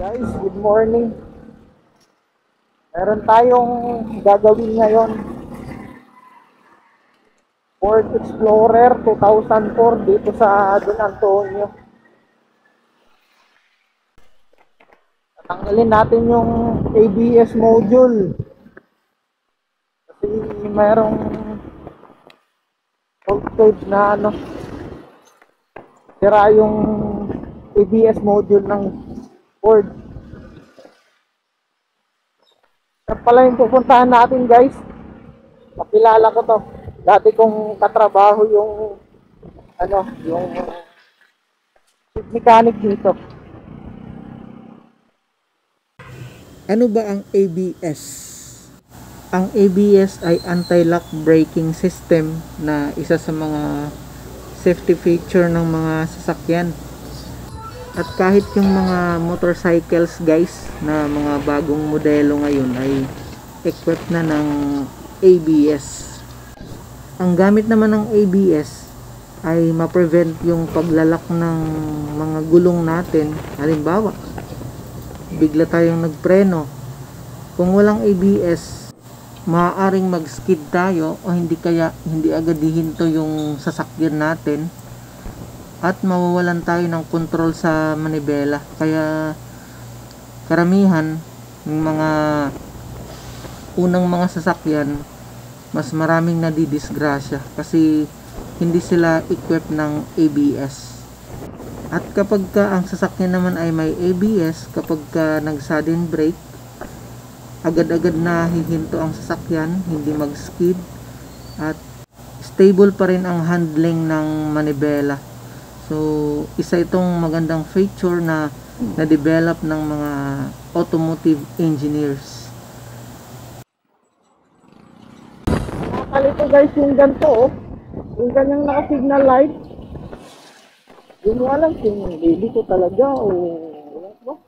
Guys, good morning. Meron tayong gagawin ngayon. Ford Explorer 2004 dito sa Don Antonio. Tatanggalin natin yung ABS module. Kasi mayroong voltage na sira yung ABS module ng Ford. Yan pala yung pupuntahan natin, guys. Makilala ko to. Dati kong katrabaho yung yung chief mechanic dito. Ano ba ang ABS? Ang ABS ay anti-lock braking system na isa sa mga safety feature ng mga sasakyan. At kahit yung mga motorcycles, guys, na mga bagong modelo ngayon ay equipped na ng ABS. Ang gamit naman ng ABS ay ma-prevent yung paglalak ng mga gulong natin. Halimbawa, bigla tayong nagpreno. Kung walang ABS, maaaring mag-skid tayo o hindi agad hihinto yung sasakyan natin at mawawalan tayo ng control sa manibela. Kaya karamihan ng mga unang mga sasakyan, mas maraming nadidisgrasya kasi hindi sila equipped ng ABS. At kapag ang sasakyan naman ay may ABS, kapag nag-sudden brake, agad-agad na hihinto ang sasakyan, hindi mag-skid, at stable pa rin ang handling ng manibela. So, isa itong magandang feature na na-develop ng mga automotive engineers. Nakalito, guys, yung ganito, yung ganyang naka-signal light. Hindi mo alam kung baby ko talaga o wala ba?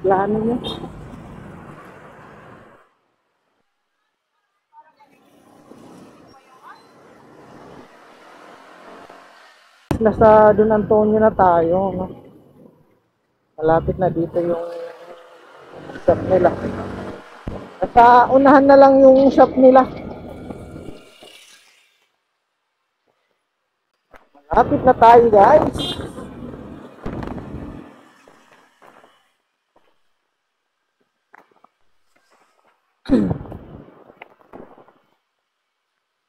Plano niya. Nasa Don Antonio na tayo, no? Malapit na dito yung shop nila. Nasa unahan na lang yung shop nila. Malapit na tayo, guys.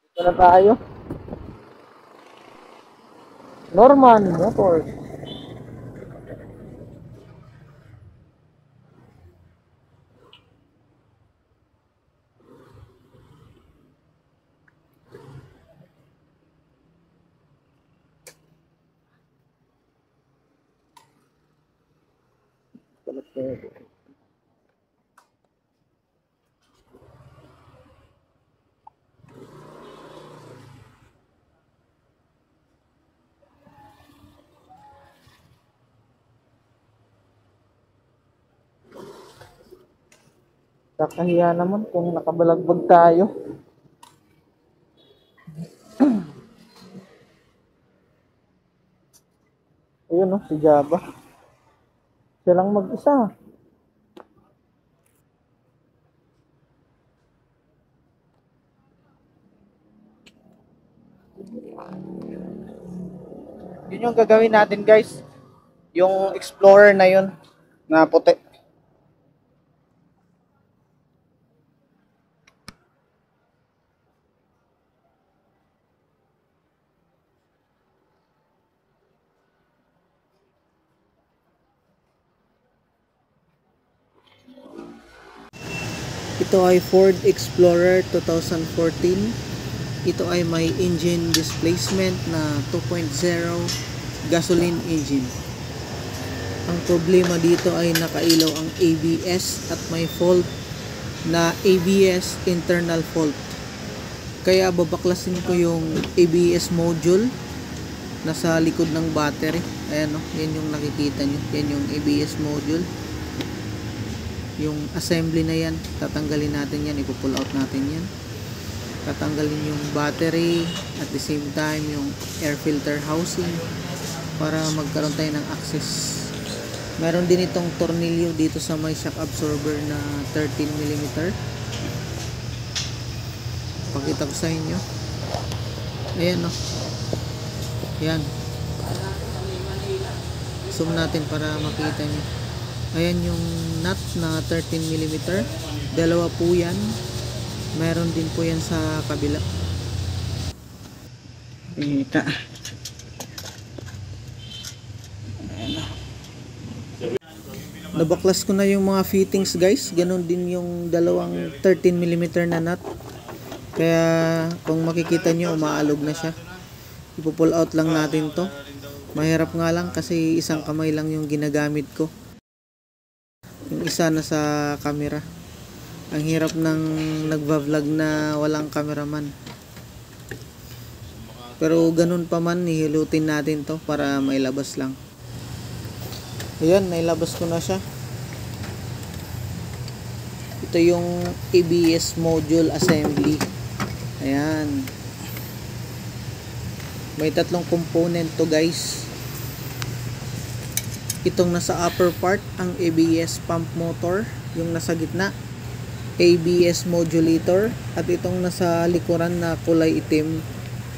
Dito na tayo. Norman Motors. Kakahiya naman kung nakabalagbag tayo. Ayun, no, si Java. Siya lang mag-isa. Yun yung gagawin natin, guys. Yung Explorer na yun, na puti. Ito ay Ford Explorer 2014. Ito ay may engine displacement na 2.0 gasoline engine. Ang problema dito ay nakailaw ang ABS at may fault na ABS internal fault. Kaya babaklasin ko yung ABS module nasa likod ng battery. Ayan, no? Yan yung nakikita nyo. Yan yung ABS module. Yung assembly na yan, tatanggalin natin yan, ipo-pull out natin yan. tatanggalin yung battery at the same time yung air filter housing para magkaroon tayo ng access. Meron din itong tornilyo dito sa may shock absorber na 13mm. Pakita ko sa inyo. Ayan o. Ayan. Zoom natin para makita nyo. Ayan yung nut na 13mm. Dalawa po yan. Meron din po yan sa kabila. Kita. Nabaklas ko na yung mga fittings guys. Ganon din yung dalawang 13mm na nut. Kaya kung makikita nyo, umaalog na siya. Ipo-pull out lang natin to. Mahirap nga lang kasi isang kamay lang yung ginagamit ko. Yung isa na sa camera. Ang hirap ng nagva-vlog na walang cameraman. Pero ganun pa man, hihilutin natin to para mailabas lang. Ayan, nailabas ko na siya. Ito yung ABS module assembly. Ayan. May tatlong component to guys. Itong nasa upper part, ang ABS pump motor. Yung nasa gitna, ABS modulator. At itong nasa likuran na kulay itim,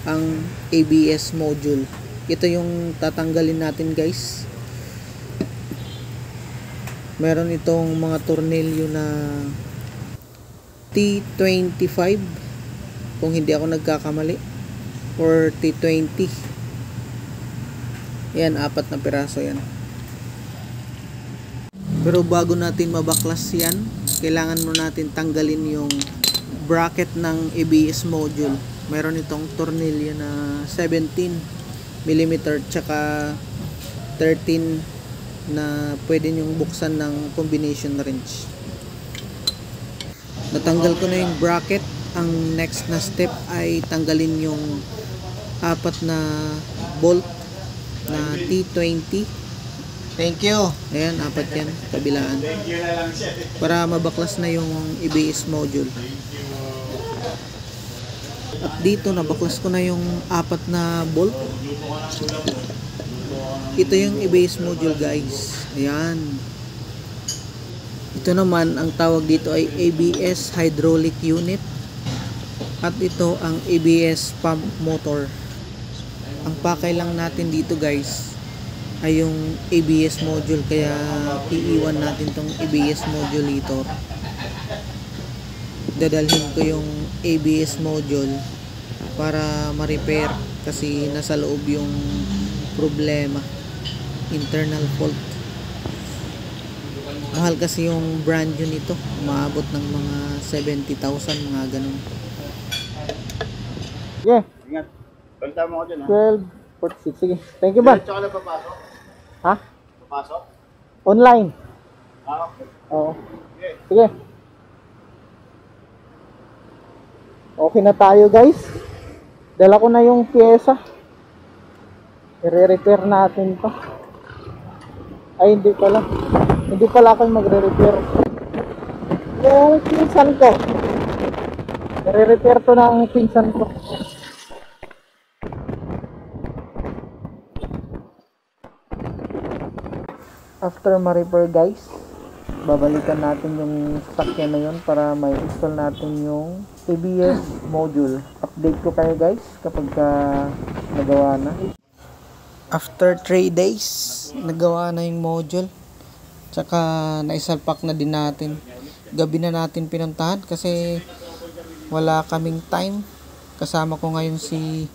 ang ABS module. Ito yung tatanggalin natin guys. Meron itong mga tornilyo na T25 kung hindi ako nagkakamali, or T20. Yan, 4 na piraso yan. Pero bago natin mabaklas yan, kailangan mo natin tanggalin yung bracket ng ABS module. Meron itong tornilyo na 17mm tsaka 13 na pwede nyong buksan ng combination wrench. Natanggal ko na yung bracket. Ang next na step ay tanggalin yung 4 na bolt na T20. Thank you. Ayan, 4 yan, kabilaan. Para mabaklas na yung ABS module. At dito nabaklas ko na yung 4 na bolt. Ito yung ABS module guys. Ayan. Ito naman, ang tawag dito ay ABS hydraulic unit. At ito ang ABS pump motor. Ang pakay lang natin dito guys ay yung ABS module. Kaya iiwan natin tong ABS modulator. Dadalhin ko yung ABS module para ma-repair kasi nasa loob yung problema. Internal fault. Mahal kasi yung brand new nito. Umaabot ng mga 70,000, mga ganun. Yeah. Ingat. Banta mo ko dyan ha. 12:46. Sige. Thank you ba? Tsaka na papasok? Ha? Papasok? Online. Okay. Oo. Okay. Sige. Okay na tayo guys. Dala ko na yung pyesa. I-repair natin to. Ay, hindi pala. Hindi pala ako magre-repair. Yung pinsan ko. I-repair to ng pinsan ko. After ma-repair guys, babalikan natin yung sasakyan na yun para may install natin yung ABS module. Update ko kayo guys kapag nagawa na. After 3 days, nagawa na yung module. Tsaka naisalpak na din natin. Gabi na natin pinuntahan kasi wala kaming time. Kasama ko ngayon si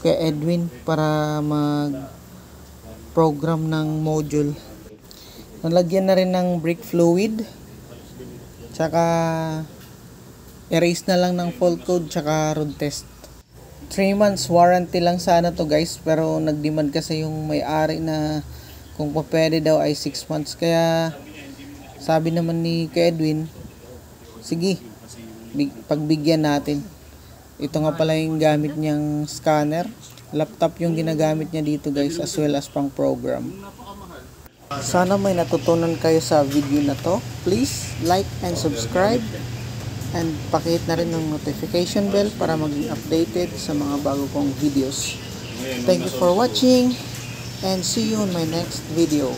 Kuya Edwin para mag-program ng module. Nalagyan na rin ng brake fluid. Tsaka erase na lang ng fault code tsaka road test. 3 months warranty lang sana to guys, pero nagdemand kasi yung may-ari na kung pwede daw ay 6 months. Kaya sabi naman ni Kuya Edwin, sige, pagbigyan natin. Ito nga pala yung gamit niyang scanner. Laptop yung ginagamit niya dito guys, as well as pang program. Sana may natutunan kayo sa video na to. Please like and subscribe. And pakihit na rin ng notification bell para maging updated sa mga bago kong videos. Thank you for watching and see you in my next video.